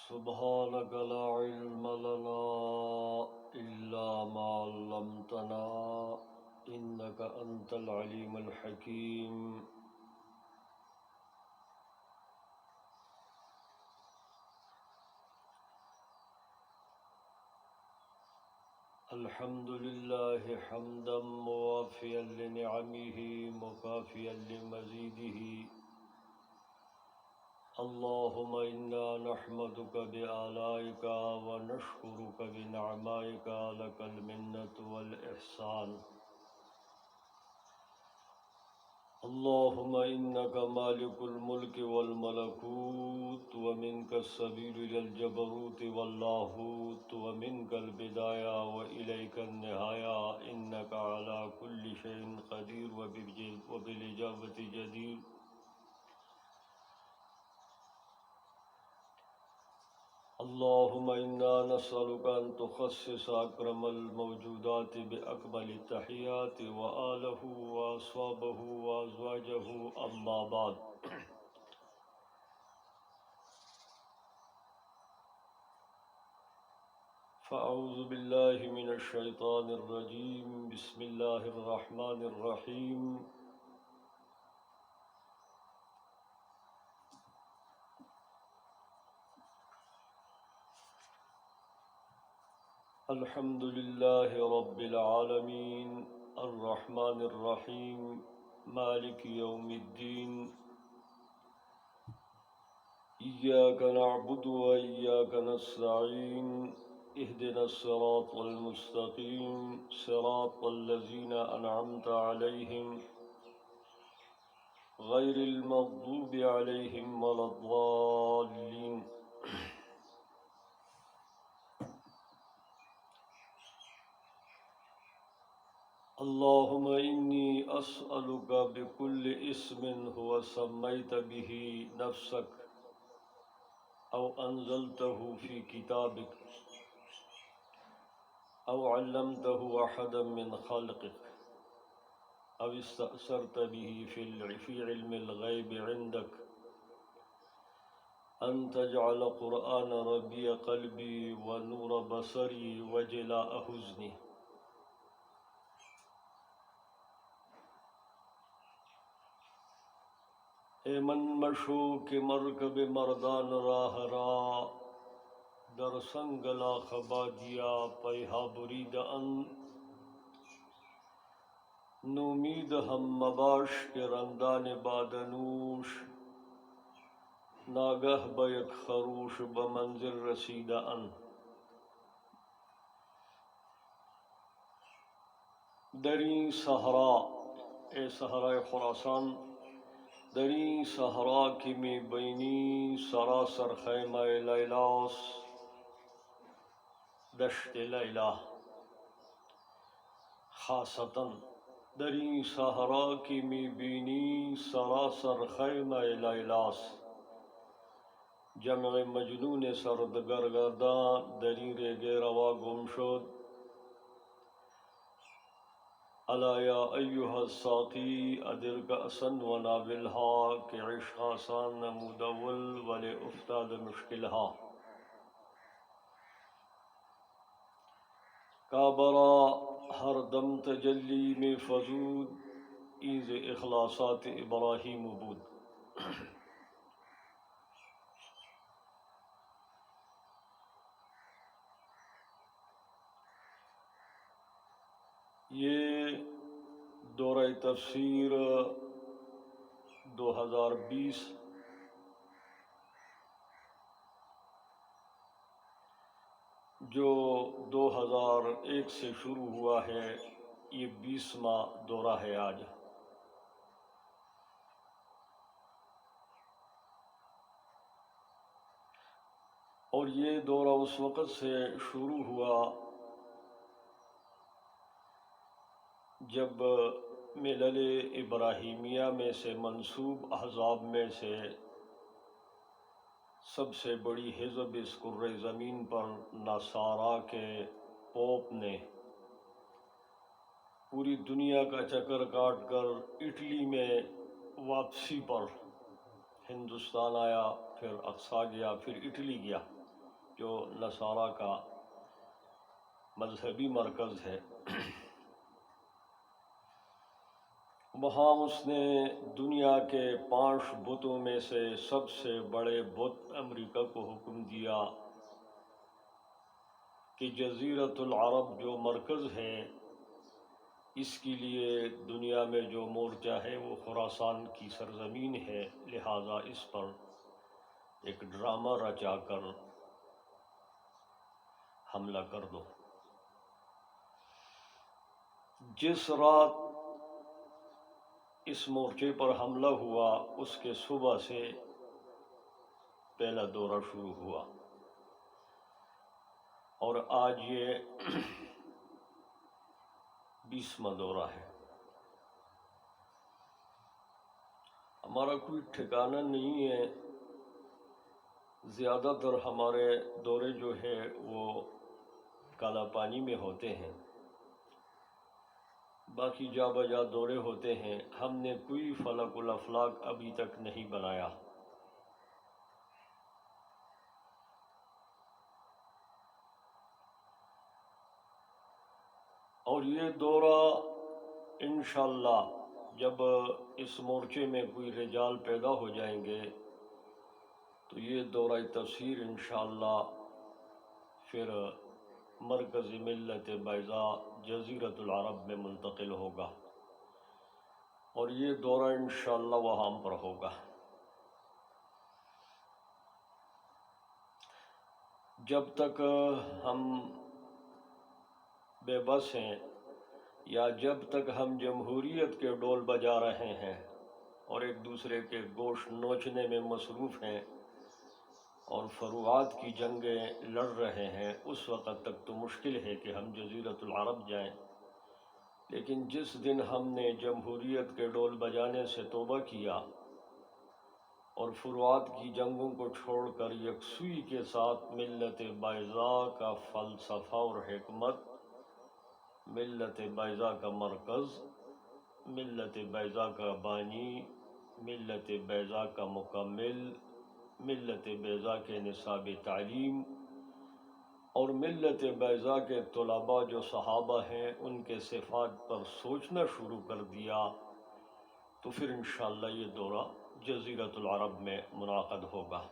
سبحانك لا علم لنا إلا ما علمتنا إنك أنت العليم الحكيم. الحمد لله حمدا موافيا لنعمه مكافيا لمزيده. اللهم إنا نحمدك بآلائك ونشكرك بنعمائك لك المنة والإحسان. اللهم إنك مالك الملك والملكوت ومنك السبيل إلى الجبروت واللاهوت ومنك البداية وإليك النهاية إنك على كل شيء قدير وبالإجابة جدير. اللهم إنا نسألك أن تخصص أكرم الموجودات بأكمل التحيات وآله وأصحابه وأزواجه أما بعد. فأعوذ بالله من الشيطان الرجيم. بسم الله الرحمن الرحيم. الحمد لله رب العالمين الرحمن الرحيم مالك يوم الدين. إياك نعبد وإياك نستعين. اهدنا الصراط المستقيم صراط الذين أنعمت عليهم غير المغضوب عليهم ولا الضالين. اللهم إني أسألك بكل اسم هو سميت به نفسك أو أنزلته في كتابك أو علمته أحدا من خلقك أو استأثرت به في علم الغيب عندك أن تجعل قرآن ربيع قلبي ونور بصري وجلاء حزني. اے من مشو کے مرکب مردان راہ را در سنگلا خبادیا پیہا برید ان نومید ہم مباش کے رندان بادنوش ناگہ بیک خروش بمنزل رسید ان. دریں صحرا اے صحرائے خراسان دریں صحرا کی میں بینی سراسر خیمہ لیلاس دشت لیلا. خاصتاً دریں صحرا کی میں بینی سراسر خیمہ لیلاس جمع مجنون سرد گرگرداں دریں ریگ روا گم شد. الا یا ایہا الساقی ادر کأسا وناولہا کہ عشق آسان نمود اول ولی افتاد مشکلہا. کابرا ہر دم تجلی میں فزود ایز اخلاصات ابراہیم بود. یہ دورہ تفسیر 2020 جو 2001 سے شروع ہوا ہے یہ 20واں دورہ ہے آج. اور یہ دورہ اس وقت سے شروع ہوا جب ملل ابراہیمیہ میں سے منسوب احزاب میں سے سب سے بڑی حزب اس کرۂ زمین پر نصارا کے پوپ نے پوری دنیا کا چکر کاٹ کر اٹلی میں واپسی پر ہندوستان آیا، پھر اقصی گیا، پھر اٹلی گیا. جو نصارہ کا مذہبی مرکز ہے، وہاں اس نے دنیا کے 5 بتوں میں سے سب سے بڑے بت امریکہ کو حکم دیا کہ جزیرۃ العرب جو مرکز ہے، اس کے لیے دنیا میں جو مورچہ ہے وہ خراسان کی سرزمین ہے، لہٰذا اس پر ایک ڈرامہ رچا کر حملہ کر دو۔ جس رات اس مورچے پر حملہ ہوا اس کے صبح سے پہلا دورہ شروع ہوا، اور آج یہ 20واں دورہ ہے۔ ہمارا کوئی ٹھکانہ نہیں ہے، زیادہ تر ہمارے دورے جو ہے وہ کالا پانی میں ہوتے ہیں، باقی جا بجا دورے ہوتے ہیں۔ ہم نے کوئی فلک الافلاک ابھی تک نہیں بنایا۔ اور یہ دورہ انشاءاللہ جب اس مورچے میں کوئی رجال پیدا ہو جائیں گے تو یہ دورہ تفسیر انشاءاللہ پھر مرکز ملت بیضاء جزیرۃ العرب میں منتقل ہوگا، اور یہ دورہ انشاءاللہ وہاں پر ہوگا۔ جب تک ہم بے بس ہیں یا جب تک ہم جمہوریت کے ڈول بجا رہے ہیں اور ایک دوسرے کے گوشت نوچنے میں مصروف ہیں اور فروعات کی جنگیں لڑ رہے ہیں، اس وقت تک تو مشکل ہے کہ ہم جزیرۃ العرب جائیں۔ لیکن جس دن ہم نے جمہوریت کے ڈول بجانے سے توبہ کیا اور فروعات کی جنگوں کو چھوڑ کر یکسوئی کے ساتھ ملت بیضاء کا فلسفہ اور حکمت، ملت بیضاء کا مرکز، ملت بیضاء کا بانی، ملت بیضاء کا مکمل، ملت بیضاء کے نصاب تعلیم اور ملت بیضاء کے طلباء جو صحابہ ہیں ان کے صفات پر سوچنا شروع کر دیا، تو پھر انشاءاللہ یہ دورہ جزیرۃ العرب میں منعقد ہوگا۔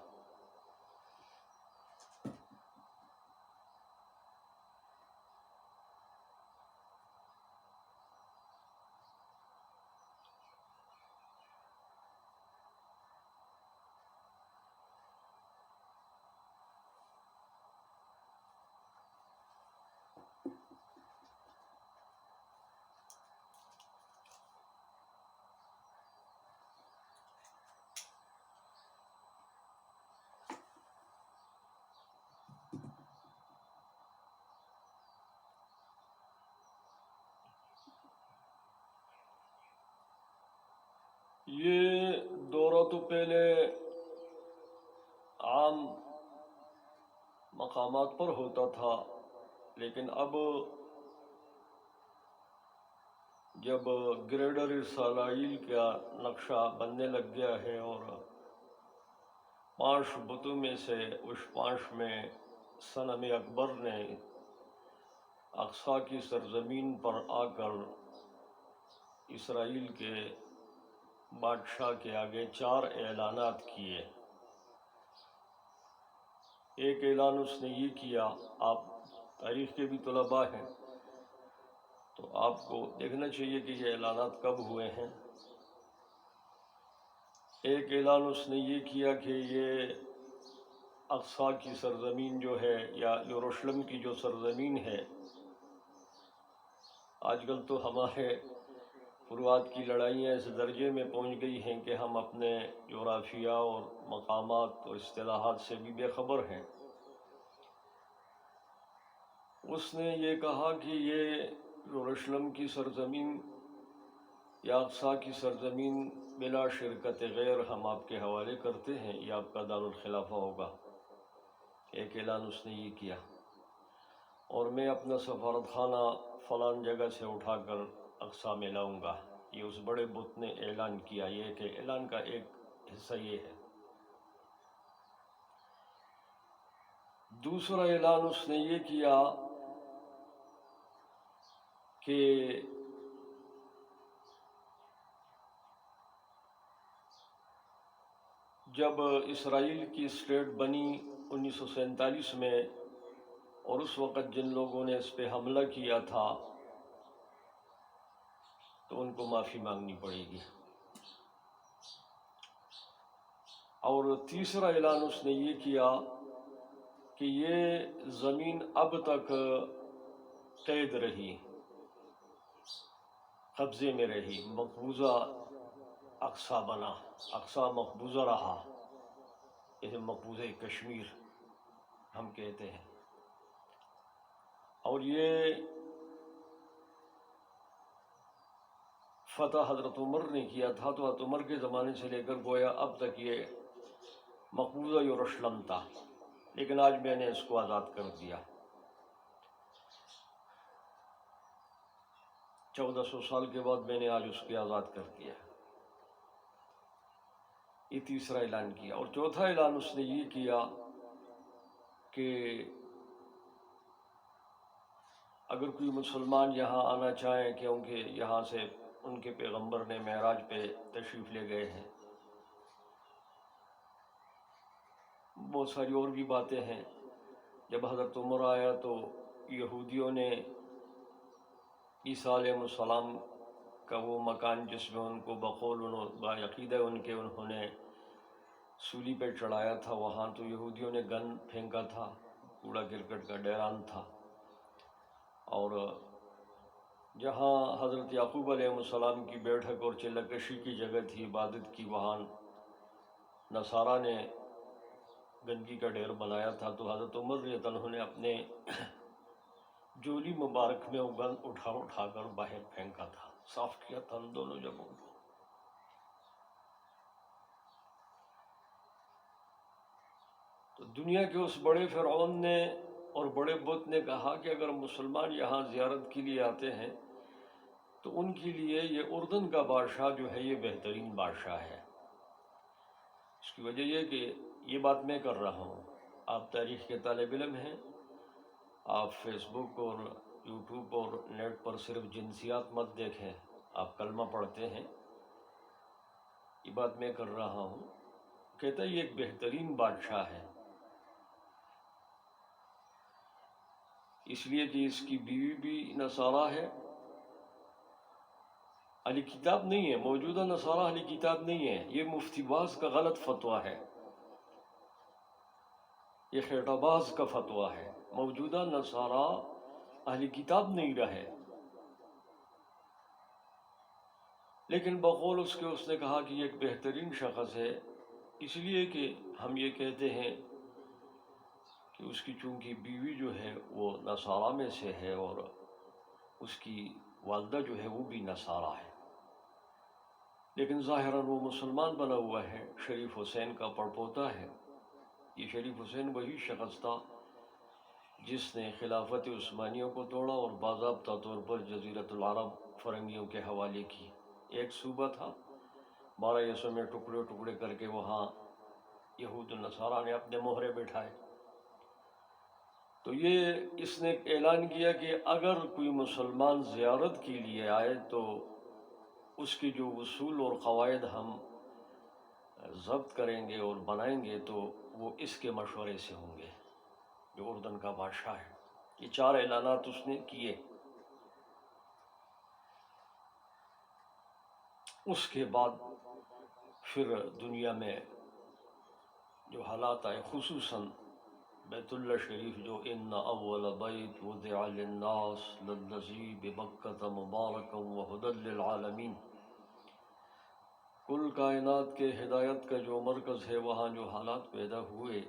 یہ دورہ تو پہلے عام مقامات پر ہوتا تھا، لیکن اب جب گریڈر اسرائیل کا نقشہ بننے لگ گیا ہے اور 5 بتوں میں سے اس 5 میں صنم اکبر نے اقصی کی سرزمین پر آ کر اسرائیل کے بادشاہ کے آگے 4 اعلانات کیے۔ ایک اعلان اس نے یہ کیا، آپ تاریخ کے بھی طلباء ہیں تو آپ کو دیکھنا چاہیے کہ یہ اعلانات کب ہوئے ہیں۔ ایک اعلان اس نے یہ کیا کہ یہ اقصی کی سرزمین جو ہے یا یروشلم کی جو سرزمین ہے، آج کل تو ہمارے فروعات کی لڑائیاں اس درجے میں پہنچ گئی ہیں کہ ہم اپنے جغرافیہ اور مقامات اور اصطلاحات سے بھی بے خبر ہیں۔ اس نے یہ کہا کہ یہ یروشلم کی سرزمین یا اقصی کی سرزمین بلا شرکت غیر ہم آپ کے حوالے کرتے ہیں، یہ آپ کا دارالخلافہ ہوگا۔ ایک اعلان اس نے یہ کیا، اور میں اپنا سفارت خانہ فلان جگہ سے اٹھا کر اقصی میں لاؤں گا، یہ اس بڑے بت نے اعلان کیا۔ یہ کہ اعلان کا ایک حصہ یہ ہے۔ دوسرا اعلان اس نے یہ کیا کہ جب اسرائیل کی اسٹیٹ بنی 1947 میں، اور اس وقت جن لوگوں نے اس پہ حملہ کیا تھا تو ان کو معافی مانگنی پڑے گی۔ اور تیسرا اعلان اس نے یہ کیا کہ یہ زمین اب تک قید رہی، قبضے میں رہی، مقبوضہ اقصی بنا، اقصی مقبوضہ رہا، اسے مقبوضہ کشمیر ہم کہتے ہیں۔ اور یہ فتح حضرت عمر نے کیا تھا، تو حضرت عمر کے زمانے سے لے کر گویا اب تک یہ مقبوضہ یروشلم تھا، لیکن آج میں نے اس کو آزاد کر دیا۔ 1400 سال کے بعد میں نے آج اس کو آزاد کر دیا۔ یہ تیسرا اعلان کیا۔ اور چوتھا اعلان اس نے یہ کیا کہ اگر کوئی مسلمان یہاں آنا چاہیں، کیونکہ یہاں سے ان کے پیغمبر نے معراج پہ تشریف لے گئے ہیں، بہت ساری اور بھی باتیں ہیں۔ جب حضرت عمر آیا تو یہودیوں نے عیسیٰ علیہ السلام کا وہ مکان جس میں ان کو بقول عقیدہ ان کے انہوں نے سولی پہ چڑھایا تھا، وہاں تو یہودیوں نے گن پھینکا تھا، کوڑا کرکٹ کا ڈیران تھا۔ اور جہاں حضرت یعقوب علیہ السلام کی بیٹھک اور چلہ کشی کی جگہ تھی عبادت کی، وہاں نصارہ نے گندگی کا ڈھیر بنایا تھا، تو حضرت عمر رضی اللہ عنہ نے اپنے جولی مبارک میں وہ گند اٹھا کر باہر پھینکا تھا، صاف کیا تھا ان دونوں جگہوں کو۔ تو دنیا کے اس بڑے فرعون نے اور بڑے بت نے کہا کہ اگر مسلمان یہاں زیارت کے لیے آتے ہیں تو ان کے لیے یہ اردن کا بادشاہ جو ہے یہ بہترین بادشاہ ہے۔ اس کی وجہ یہ کہ یہ بات میں کر رہا ہوں، آپ تاریخ کے طالب علم ہیں، آپ فیس بک اور یوٹیوب اور نیٹ پر صرف جنسیات مت دیکھیں، آپ کلمہ پڑھتے ہیں، یہ بات میں کر رہا ہوں۔ کہتا ہے یہ ایک بہترین بادشاہ ہے، اس لیے کہ اس کی بیوی بھی نصارہ ہے، اہل کتاب نہیں ہے، موجودہ نصارہ اہل کتاب نہیں ہے، یہ مفتی باز کا غلط فتویٰ ہے، یہ خیٹہ باز کا فتویٰ ہے۔ موجودہ نصارہ اہل کتاب نہیں رہے، لیکن بقول اس کے اس نے کہا کہ یہ ایک بہترین شخص ہے، اس لیے کہ ہم یہ کہتے ہیں کہ اس کی چونکہ بیوی جو ہے وہ نصارہ میں سے ہے اور اس کی والدہ جو ہے وہ بھی نصارہ ہے، لیکن ظاہراً وہ مسلمان بنا ہوا ہے، شریف حسین کا پڑپوتا ہے۔ یہ شریف حسین وہی شخص تھا جس نے خلافت عثمانیہ کو توڑا اور باضابطہ طور پر جزیرۃ العرب فرنگیوں کے حوالے کی۔ ایک صوبہ تھا، 12 حصوں میں ٹکڑے ٹکڑے کر کے وہاں یہود و نصارہ نے اپنے مہرے بٹھائے۔ تو یہ اس نے اعلان کیا کہ اگر کوئی مسلمان زیارت کے لیے آئے تو اس کے جو اصول اور قواعد ہم ضبط کریں گے اور بنائیں گے تو وہ اس کے مشورے سے ہوں گے، جو اردن کا بادشاہ ہے۔ یہ 4 اعلانات اس نے کیے۔ اس کے بعد پھر دنیا میں جو حالات آئے، خصوصاً بیت اللہ شریف، جو ان اول بیت وضع للناس للذی ببکۃ مبارکا وہدی للعالمین، کل کائنات کے ہدایت کا جو مرکز ہے، وہاں جو حالات پیدا ہوئے،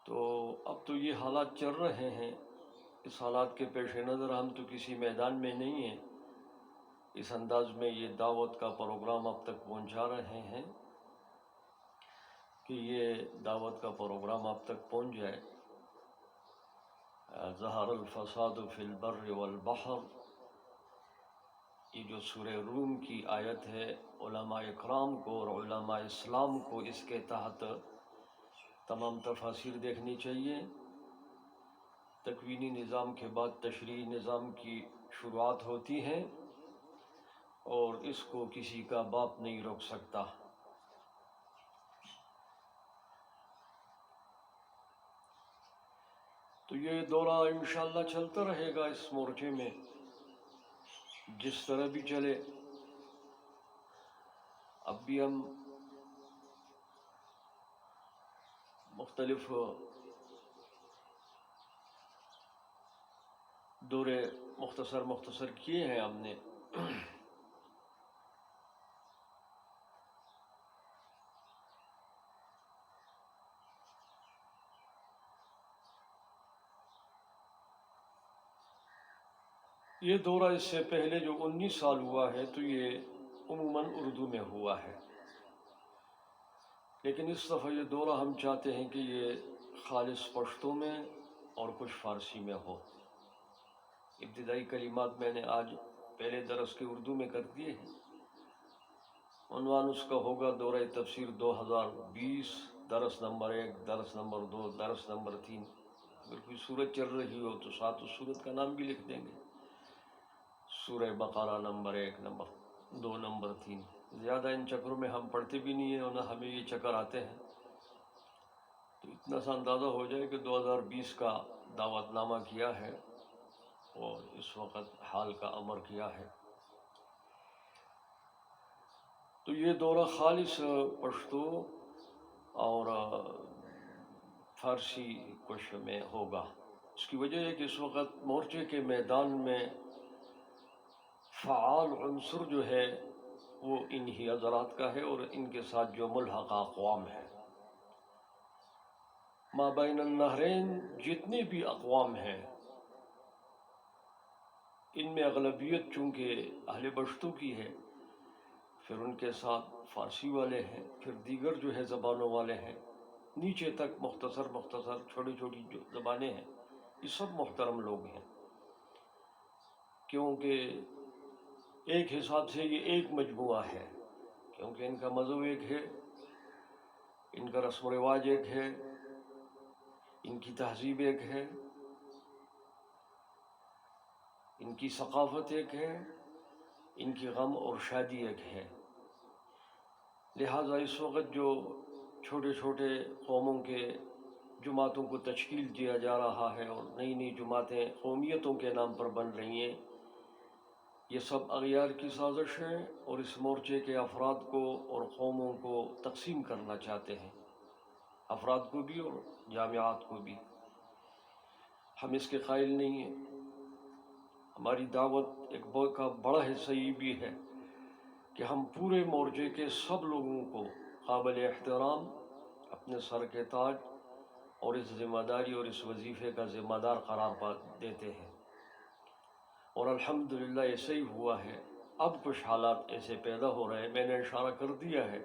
تو اب تو یہ حالات چل رہے ہیں۔ اس حالات کے پیش نظر ہم تو کسی میدان میں نہیں ہیں، اس انداز میں یہ دعوت کا پروگرام اب تک پہنچا رہے ہیں کہ یہ دعوت کا پروگرام اب تک پہنچ جائے۔ ظہر الفساد فی البر والبحر، یہ جو سورہ روم کی آیت ہے، علماء اکرام کو اور علماء اسلام کو اس کے تحت تمام تفاسیر دیکھنی چاہیے۔ تکوینی نظام کے بعد تشریعی نظام کی شروعات ہوتی ہیں اور اس کو کسی کا باپ نہیں روک سکتا۔ تو یہ دورہ انشاءاللہ چلتا رہے گا اس مورچے میں، جس طرح بھی چلے۔ اب بھی ہم مختلف دورے مختصر کیے ہیں ہم نے۔ یہ دورہ اس سے پہلے جو 19 سال ہوا ہے تو یہ عموماً اردو میں ہوا ہے، لیکن اس دفعہ یہ دورہ ہم چاہتے ہیں کہ یہ خالص پشتو میں اور کچھ فارسی میں ہو۔ ابتدائی کلمات میں نے آج پہلے درس کے اردو میں کر دیے ہیں۔ عنوان اس کا ہوگا دورہ تفسیر 2020، درس نمبر 1، درس نمبر 2، درس نمبر 3۔ اگر کوئی سورت چل رہی ہو تو ساتھ اس سورت کا نام بھی لکھ دیں گے۔ سورہ بقرہ نمبر 1، نمبر 2، نمبر 3۔ زیادہ ان چکروں میں ہم پڑھتے بھی نہیں ہیں اور نہ ہمیں یہ چکر آتے ہیں، تو اتنا سا اندازہ ہو جائے کہ 2020 کا دعوت نامہ کیا ہے اور اس وقت حال کا امر کیا ہے۔ تو یہ دورہ خالص پشتو اور فارسی کچھ میں ہوگا۔ اس کی وجہ ہے کہ اس وقت مورچے کے میدان میں فعال عنصر جو ہے وہ انہی حضرات کا ہے اور ان کے ساتھ جو ملحقہ اقوام ہے۔ مابین النہرین جتنے بھی اقوام ہیں ان میں اغلبیت چونکہ اہل پشتو کی ہے، پھر ان کے ساتھ فارسی والے ہیں، پھر دیگر جو ہے زبانوں والے ہیں، نیچے تک مختصر چھوٹی چھوٹی جو زبانیں ہیں، یہ سب محترم لوگ ہیں، کیونکہ ایک حساب سے یہ ایک مجموعہ ہے، کیونکہ ان کا مذہب ایک ہے، ان کا رسم و رواج ایک ہے، ان کی تہذیب ایک ہے، ان کی ثقافت ایک ہے، ان کی غم اور شادی ایک ہے۔ لہٰذا اس وقت جو چھوٹے چھوٹے قوموں کے جماعتوں کو تشکیل دیا جا رہا ہے اور نئی نئی جماعتیں قومیتوں کے نام پر بن رہی ہیں، یہ سب اغیار کی سازش ہے اور اس مورچے کے افراد کو اور قوموں کو تقسیم کرنا چاہتے ہیں، افراد کو بھی اور جامعات کو بھی۔ ہم اس کے قائل نہیں ہیں۔ ہماری دعوت ایک بڑا حصہ یہ بھی ہے کہ ہم پورے مورچے کے سب لوگوں کو قابل احترام اپنے سر کے تاج اور اس ذمہ داری اور اس وظیفے کا ذمہ دار قرار دیتے ہیں، اور الحمدللہ ایسے ہی ہوا ہے۔ اب کچھ حالات ایسے پیدا ہو رہے ہیں، میں نے اشارہ کر دیا ہے،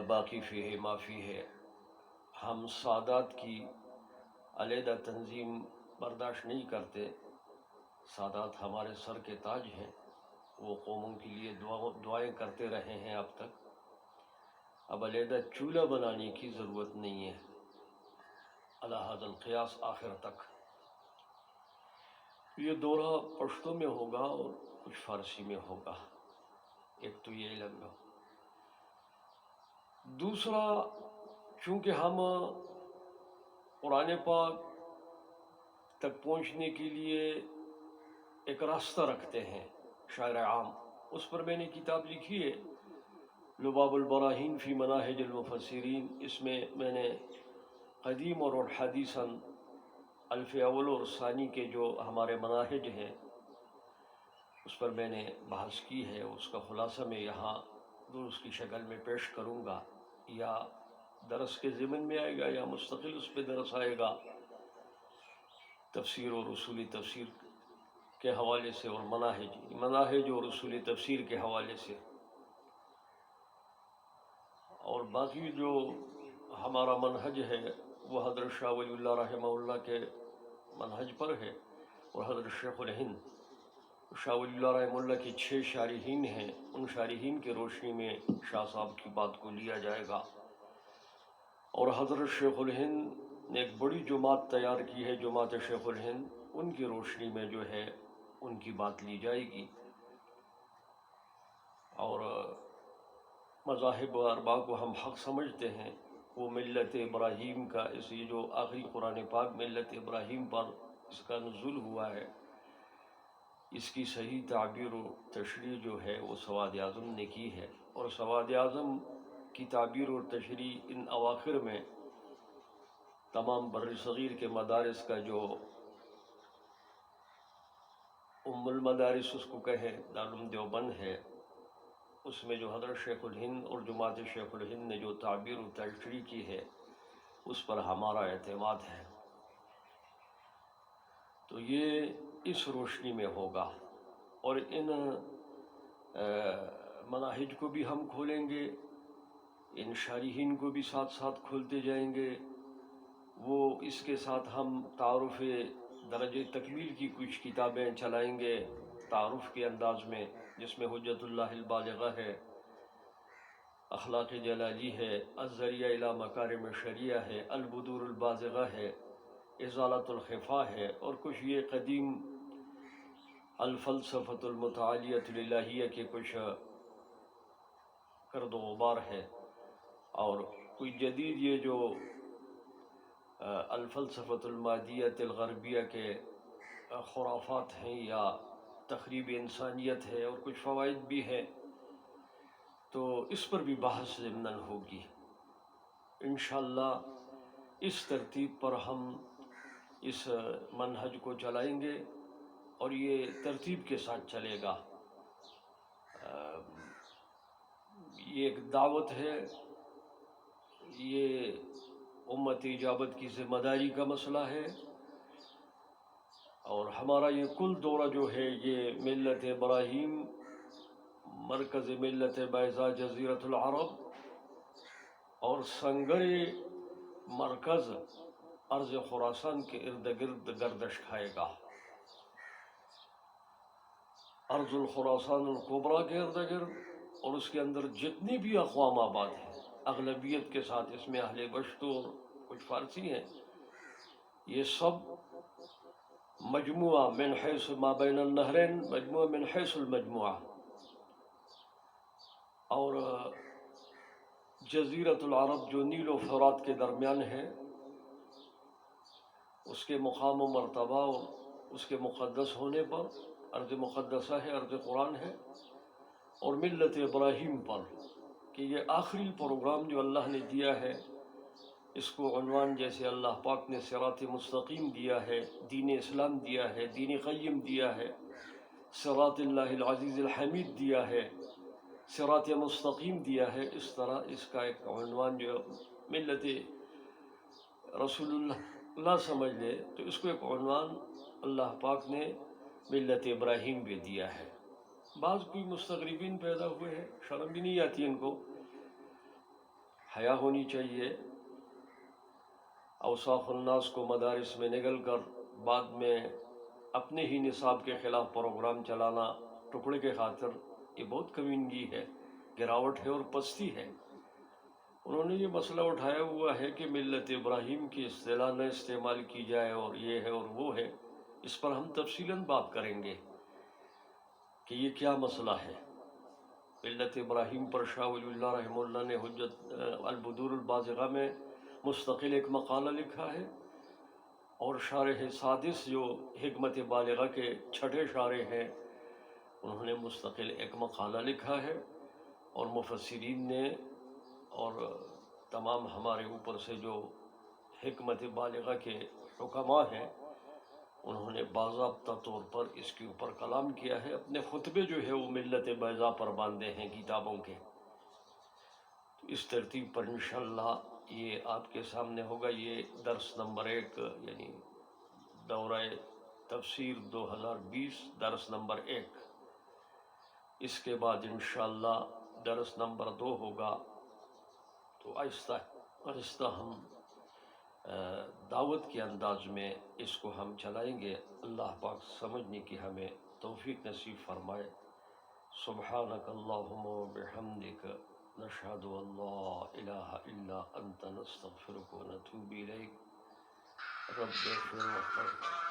باقی فیہ ما فیہ۔ ہم سادات کی علیحدہ تنظیم برداشت نہیں کرتے۔ سادات ہمارے سر کے تاج ہیں، وہ قوموں کے لیے دعائیں کرتے رہے ہیں اب تک۔ اب علیحدہ چولہا بنانے کی ضرورت نہیں ہے علی ھذا القیاس آخر تک۔ یہ دورہ پشتو میں ہوگا اور کچھ فارسی میں ہوگا، ایک تو یہ علم ہے۔ دوسرا، چونکہ ہم قرآن پاک تک پہنچنے کے لیے ایک راستہ رکھتے ہیں شاعر عام، اس پر میں نے کتاب لکھی ہے لباب البراہین فی مناہج المفسرین۔ اس میں نے قدیم اور حدیثاً الف اول اور ثانی کے جو ہمارے مناہج ہیں اس پر میں نے بحث کی ہے۔ اس کا خلاصہ میں یہاں درس کی شکل میں پیش کروں گا، یا درس کے ضمن میں آئے گا یا مستقل اس پہ درس آئے گا، تفسیر اور اصولی تفسیر کے حوالے سے اور مناہج اور اصولی تفسیر کے حوالے سے۔ اور باقی جو ہمارا منہج ہے وہ حضرت شاہ ولی اللہ رحمہ اللہ کے منہج پر ہے، اور حضرت شیخ الہند شاہ ولی اللہ رحمہ اللہ کے 6 شارحین ہیں، ان شارحین کے روشنی میں شاہ صاحب کی بات کو لیا جائے گا۔ اور حضرت شیخ الہند نے ایک بڑی جماعت تیار کی ہے، جماعت شیخ الہند، ان کی روشنی میں جو ہے ان کی بات لی جائے گی، اور مذاہب اربعہ کو ہم حق سمجھتے ہیں، وہ ملت ابراہیم کا، اس یہ جو آخری قرآن پاک ملت ابراہیم پر اس کا نزول ہوا ہے، اس کی صحیح تعبیر و تشریح جو ہے وہ سواد اعظم نے کی ہے، اور سواد اعظم کی تعبیر اور تشریح ان اواخر میں تمام بر صغیر کے مدارس کا جو ام المدارس اس کو کہیں دارالعلوم دیوبند ہے، اس میں جو حضرت شیخ الہند اور جماعت شیخ الہند نے جو تعبیر و تشریح کی ہے اس پر ہمارا اعتماد ہے، تو یہ اس روشنی میں ہوگا، اور ان مناہج کو بھی ہم کھولیں گے، ان شارحین کو بھی ساتھ ساتھ کھولتے جائیں گے، وہ اس کے ساتھ ہم تعارف درجہ تکمیل کی کچھ کتابیں چلائیں گے تعارف کے انداز میں، جس میں حجت اللہ البالغہ ہے، اخلاق جلالی ہے، الذریعہ الی مکارم شریعہ ہے، البدور البازغہ ہے، ازالۃ الخفا ہے، اور کچھ یہ قدیم الفلسفۃ المتعالیۃ الالہیہ کے کچھ گرد و غبار ہے، اور کوئی جدید یہ جو الفلسفۃ المادیۃ الغربیہ کے خرافات ہیں یا تخریب انسانیت ہے، اور کچھ فوائد بھی ہیں، تو اس پر بھی بحث ضمناً ہوگی انشاءاللہ۔ اس ترتیب پر ہم اس منہج کو چلائیں گے، اور یہ ترتیب کے ساتھ چلے گا، یہ ایک دعوت ہے، یہ امت اجابت کی ذمہ داری کا مسئلہ ہے، اور ہمارا یہ کل دورہ جو ہے یہ ملت ابراہیم، مرکز ملت بیضاء جزیرۃ العرب، اور سنگر مرکز ارض خراسان کے ارد گرد گردش کھائے گا، ارض الخراسان الکبریٰ کے ارد گرد، اور اس کے اندر جتنی بھی اقوام آباد ہیں اغلبیت کے ساتھ، اس میں اہل بشت اور کچھ فارسی ہیں، یہ سب مجموعہ من حیث ما بین النہرین، مجموعہ من حیث المجموعہ، اور جزیرۃ العرب جو نیل و فرات کے درمیان ہے، اس کے مقام و مرتبہ اور اس کے مقدس ہونے پر، ارض مقدسہ ہے، ارض قرآن ہے، اور ملت ابراہیم پر، کہ یہ آخری پروگرام جو اللہ نے دیا ہے، اس کو عنوان جیسے اللہ پاک نے صراط مستقیم دیا ہے، دین اسلام دیا ہے، دین قیم دیا ہے، صراط اللہ العزیز الحمید دیا ہے، صراط مستقیم دیا ہے، اس طرح اس کا ایک عنوان جو ملت رسول اللہ سمجھ لے تو اس کو ایک عنوان اللہ پاک نے ملت ابراہیم بھی دیا ہے۔ بعض کوئی مستغربین پیدا ہوئے ہیں، شرم بھی نہیں آتی ان کو، حیا ہونی چاہیے، اوساخ الناس کو مدارس میں نگل کر بعد میں اپنے ہی نصاب کے خلاف پروگرام چلانا ٹکڑے کے خاطر، یہ بہت کمینگی ہے، گراوٹ ہے اور پستی ہے۔ انہوں نے یہ مسئلہ اٹھایا ہوا ہے کہ ملت ابراہیم کی اصطلاح نہ استعمال کی جائے، اور یہ ہے اور وہ ہے، اس پر ہم تفصیلاً بات کریں گے کہ یہ کیا مسئلہ ہے۔ ملت ابراہیم پر شاہ ولی اللہ رحمہ اللہ نے حجت البدور البازغہ میں مستقل ایک مقالہ لکھا ہے، اور شارح سادس جو حکمت بالغہ کے چھٹے شارح ہیں انہوں نے مستقل ایک مقالہ لکھا ہے، اور مفسرین نے اور تمام ہمارے اوپر سے جو حکمت بالغہ کے حکماء ہیں انہوں نے باضابطہ طور پر اس کے اوپر کلام کیا ہے، اپنے خطبے جو ہے وہ ملت بیضاء پر باندھے ہیں کتابوں کے، تو اس ترتیب پر انشاءاللہ یہ آپ کے سامنے ہوگا، یہ درس نمبر 1، یعنی دورہ تفسیر 2020 درس نمبر 1۔ اس کے بعد انشاءاللہ درس نمبر 2 ہوگا، تو آہستہ آہستہ ہم دعوت کے انداز میں اس کو ہم چلائیں گے۔ اللہ پاک سمجھنے کی ہمیں توفیق نصیب فرمائے۔ سبحانک اللہم و بحمدک، نشهد أن لا إله إلا أنت نستغفرك ونتوب إليك رب اغفر وارحم.